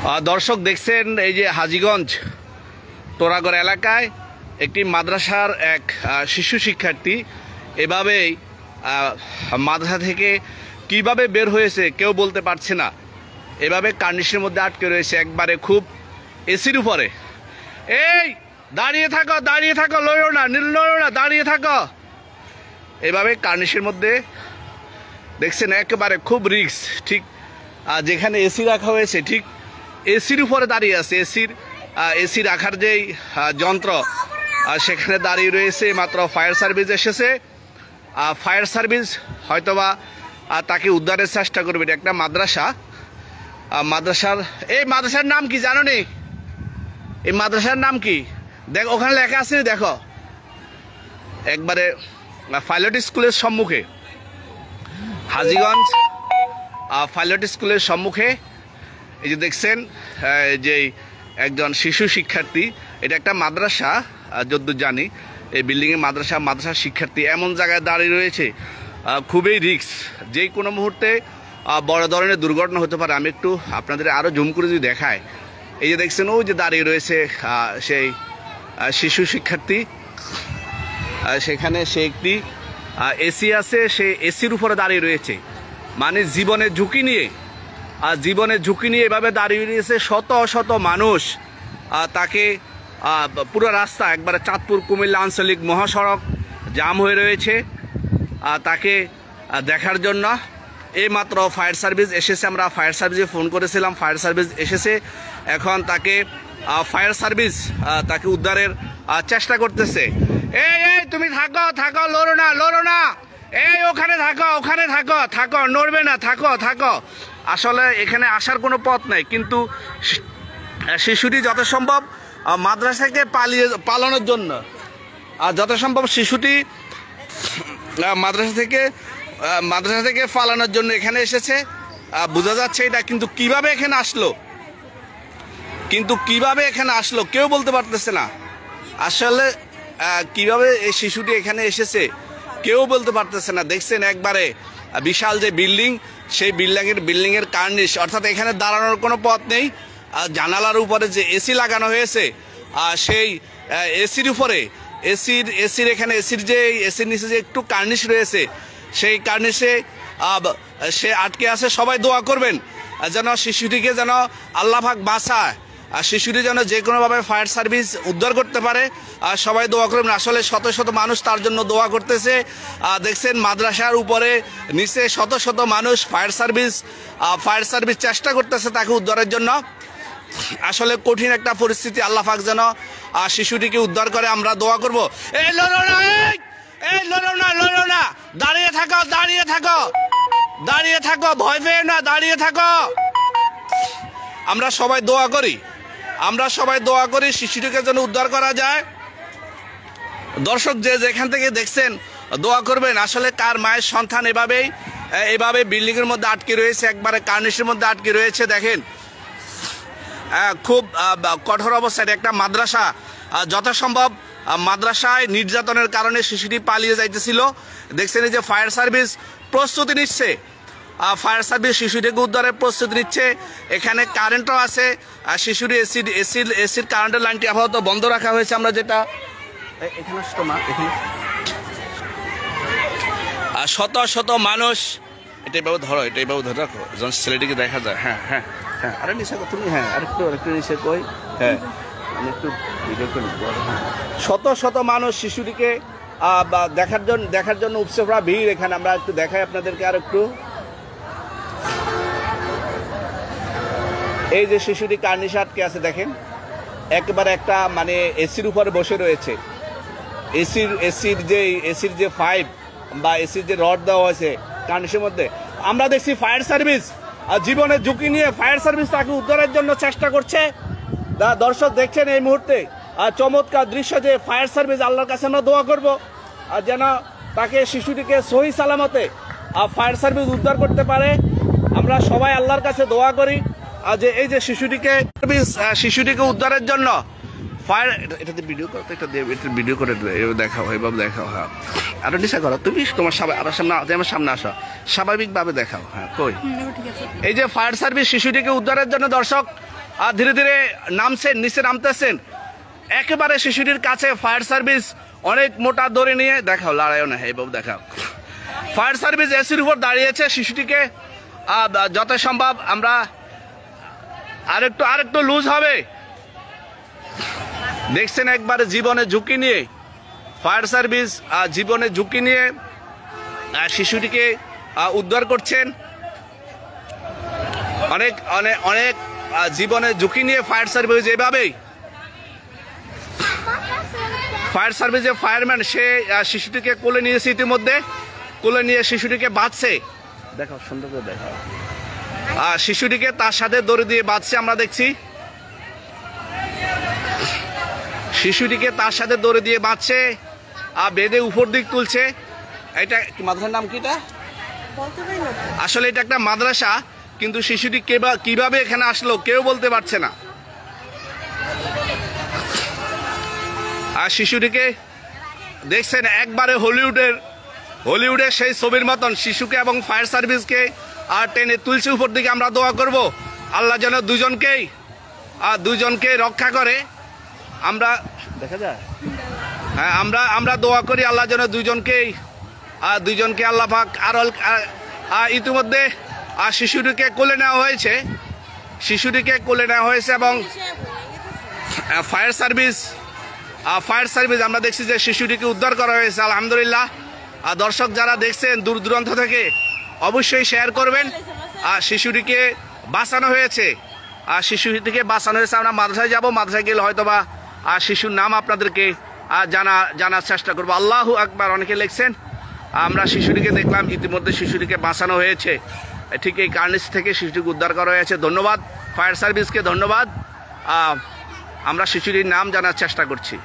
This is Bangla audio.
দর্শক দেখছেন এই যে হাজীগঞ্জ তোরাগড় এলাকায় একটি মাদ্রাসার এক শিশু শিক্ষার্থী এভাবেই মাদ্রাসা থেকে কিভাবে বের হয়েছে কেউ বলতে পারছে না। এভাবে কার্নিশের মধ্যে আটকে রয়েছে একবারে খুব এসির উপরে। এই দাঁড়িয়ে থাকো লড়ো না দাঁড়িয়ে থাকো। এভাবে কার্নিশের মধ্যে দেখছেন একেবারে খুব রিস্ক। ঠিক যেখানে এসি রাখা হয়েছে ঠিক এসির উপরে দাঁড়িয়ে আছে। এসি রাখার যেই যন্ত্র সেখানে দাঁড়িয়ে রয়েছে। মাত্র ফায়ার সার্ভিস এসেছে। ফায়ার সার্ভিস হয়তোবা তাকে উদ্ধারের চেষ্টা করবে। এটা একটা মাদ্রাসার নাম কি জানো নি? এই মাদ্রাসার নাম কি দেখ, ওখানে লেখা আছে দেখো, একবারে পাইলট স্কুলের সম্মুখে, হাজীগঞ্জ পাইলট স্কুলের সম্মুখে। এই যে দেখছেন যে একজন শিশু শিক্ষার্থী, এটা একটা মাদ্রাসা যদ্দূর জানি, এই বিল্ডিংয়ে মাদ্রাসার শিক্ষার্থী এমন জায়গায় দাঁড়িয়ে রয়েছে, খুবই রিস্ক। যে কোনো মুহূর্তে বড় ধরনের দুর্ঘটনা হতে পারে। আমি একটু আপনাদের আরও জুম করে যদি দেখায়, এই যে দেখছেন ওই যে দাঁড়িয়ে রয়েছে সেই শিশু শিক্ষার্থী, সেখানে সে একটি এসি আছে, সে এসির উপরে দাঁড়িয়ে রয়েছে। মানে জীবনের ঝুঁকি নিয়ে এভাবে দাঁড়িয়ে রয়েছে। শত শত মানুষ তাকে পুরো রাস্তা একবারে চাঁদপুর কুমিল্লা আঞ্চলিক মহাসড়ক জাম হয়ে রয়েছে তাকে দেখার জন্য। এইমাত্র ফায়ার সার্ভিস এসেছে, আমরা ফায়ার সার্ভিসে ফোন করেছিলাম, ফায়ার সার্ভিস এসেছে। এখন তাকে ফায়ার সার্ভিস তাকে উদ্ধারের চেষ্টা করতেছে। এই তুমি থাকো লড়ো না, এই ওখানে থাকো নড়বে না, থাকো। আসলে এখানে আসার কোনো পথ নাই, কিন্তু শিশুটি যত সম্ভব মাদ্রাসাকে পালানোর জন্য, যত সম্ভব শিশুটি মাদ্রাসা থেকে পালানোর জন্য এখানে এসেছে। বোঝা যাচ্ছে এটা, কিন্তু কিভাবে এখানে আসলো কেউ বলতে পারতেছে না। আসলে কিভাবে এই শিশুটি এখানে এসেছে কেউ বলতে পারতেছে না। দেখছেন একবারে বিশাল যে বিল্ডিং, সেই বিল্ডিংয়ের কার্নিশ, অর্থাৎ এখানে দাঁড়ানোর কোনো পথ নেই। জানালার উপরে যে এসি লাগানো হয়েছে, সেই এসির উপরে এসির এখানে এসির নিচে যে একটু কার্নিশ রয়েছে, সেই কার্নিশে সে আটকে আছে। সবাই দোয়া করবেন যেন শিশুটিকে যেন আল্লাহ পাক বাঁচায়, শিশুটি যেন যে কোনোভাবে ফায়ার সার্ভিস উদ্ধার করতে পারে। সবাই দোয়া করবেন। আসলে শত শত মানুষ তার জন্য দোয়া করতেছে। দেখছেন মাদ্রাসার উপরে নিচে শত শত মানুষ, ফায়ার সার্ভিস চেষ্টা করতেছে তাকে উদ্ধারের জন্য। আসলে কঠিন একটা পরিস্থিতি। আল্লাহ পাক যেন শিশুটিকে উদ্ধার করে, আমরা দোয়া করব। এই লড়ো না, দাঁড়িয়ে থাকো, ভয় পেও না, দাঁড়িয়ে থাকো। আমরা সবাই দোয়া করি শিশুটিকে যেন উদ্ধার করা যায়। দর্শক যেখান থেকে দেখছেন দোয়া করবেন। আসলে কার মায়ের সন্তান এভাবে বিল্ডিংয়ের মধ্যে আটকে রয়েছে, একবারে কার্নিশের মধ্যে আটকে রয়েছে। দেখেন খুব কঠোর অবস্থায় একটা মাদ্রাসা, যথাসম্ভব মাদ্রাসায় নির্যাতনের কারণে শিশুটি পালিয়ে যাইতেছিল। দেখছেন এই যে ফায়ার সার্ভিস প্রস্তুতি নিচ্ছে, শিশুটিকে উদ্ধারের প্রস্তুতি নিচ্ছে। এখানে কারেন্টও আছে, শিশুটি এসির কারেন্টের লাইনটি আপাতত বন্ধ রাখা হয়েছে। আমরা যেটা এখানে শত শত মানুষ, এটাই বাবু ধরো রাখো, যখন ছেলেটিকে দেখা যায়। হ্যাঁ আরে নিশা তুমি, আরেকটু নিচে কই, আমি একটু ভিডিও করে শত শত মানুষ শিশুটিকে দেখার জন্য উপচে ভিড় এখানে। আমরা একটু দেখাই আপনাদেরকে আর একটু। এই যে শিশুটি কার্নিশে আটকে আছে, দেখেন একেবারে একটা মানে এসির উপরে বসে রয়েছে। এসির যে পাইপ বা এসির যে রড দেওয়া হয়েছে কার্নিশের মধ্যে, আমরা দেখছি ফায়ার সার্ভিস জীবনের ঝুঁকি নিয়ে ফায়ার সার্ভিস তাকে উদ্ধারের জন্য চেষ্টা করছে। দর্শক দেখছেন এই মুহূর্তে চমৎকার দৃশ্য, যে ফায়ার সার্ভিস, আল্লাহর কাছে আমরা দোয়া করবো যেন তাকে শিশুটিকে সহি সালামতে ফায়ার সার্ভিস উদ্ধার করতে পারে। আমরা সবাই আল্লাহর কাছে দোয়া করি যে এই যে শিশুটিকে উদ্ধারের জন্য ফায়ার, এটাতে ভিডিও করতে, এটা ভিডিও করে দেখাও, এভাবে দেখাও। হ্যাঁ আরো নিশা করো, তুমি তোমার সামনে আসো, স্বাভাবিকভাবে দেখাও। হ্যাঁ কই, এই যে ফায়ার সার্ভিস শিশুটিকে উদ্ধারের জন্য দর্শক ধীরে ধীরে নামছেন, নিচে নামতেছেন। একেবারে শিশুটির কাছে ফায়ার সার্ভিস অনেক মোটা দড়ি নিয়ে, দেখাও লড়াইও না, এই বাবু দেখাও। ফায়ার সার্ভিস এসির উপর দাঁড়িয়েছে। শিশুটিকে যত সম্ভব আমরা আরেকটু লুজ হবে। দেখছেন একবারে জীবনে ঝুঁকি নিয়ে ফায়ার সার্ভিস জীবনে ঝুঁকি নিয়ে শিশুটিকে উদ্ধার করছেন। অনেক অনেক অনেক জীবনে ঝুঁকি নিয়ে ফায়ার সার্ভিস এভাবেই ফায়ার সার্ভিসের ফায়ারম্যান সে শিশুটিকে কোলে নিয়েছে, ইতিমধ্যে কোলে নিয়ে শিশুটিকে বাঁচছে। দেখো সুন্দর করে দেখো, শিশুটিকে তার সাথে দড়ি দিয়ে বাঁচছে। আমরা দেখছি শিশুটিকে তার সাথে দড়ি দিয়ে বাঁচছে, বেঁধে উপর দিক তুলছে। এটা মাদ্রাসার নাম কিটা? আসলে এটা একটা মাদ্রাসা, কিন্তু শিশুটি কিভাবে এখানে আসলো কেউ বলতে পারছে না। আর শিশুটিকে দেখছেন একবারে হলিউডের সেই ছবির মতন শিশুকে এবং ফায়ার সার্ভিসকে আর টেনে তুলছে উপর দিকে। আমরা দোয়া করব আল্লাহ যেন দুজনকে রক্ষা করে। আমরা দেখা যায়, হ্যাঁ, আমরা দোয়া করি আল্লাহ যেন দুজনকে আল্লাহ পাক ইতিমধ্যে শিশুটিকে কোলে নেওয়া হয়েছে এবং ফায়ার সার্ভিস আমরা দেখছি যে শিশুটিকে উদ্ধার করা হয়েছে আলহামদুলিল্লাহ। দর্শক যারা দেখছেন দূর দূরান্ত থেকে অবশ্যই শেয়ার করবেন। শিশুটিকে বাঁচানো হয়েছে, আমরা মাদ্রাসায় যাব, মাদ্রাসায় গেলে হয়তোবা শিশুর নাম আপনাদেরকে জানার চেষ্টা করবো। আল্লাহু আকবার। অনেকে লিখছেন, আমরা শিশুটিকে দেখলাম, ইতিমধ্যে শিশুটিকে বাঁচানো হয়েছে। ঠিক এই কার্নিস থেকে শিশুটিকে উদ্ধার করা হয়েছে। ধন্যবাদ ফায়ার সার্ভিসকে, ধন্যবাদ। আমরা শিশুটির নাম জানার চেষ্টা করছি।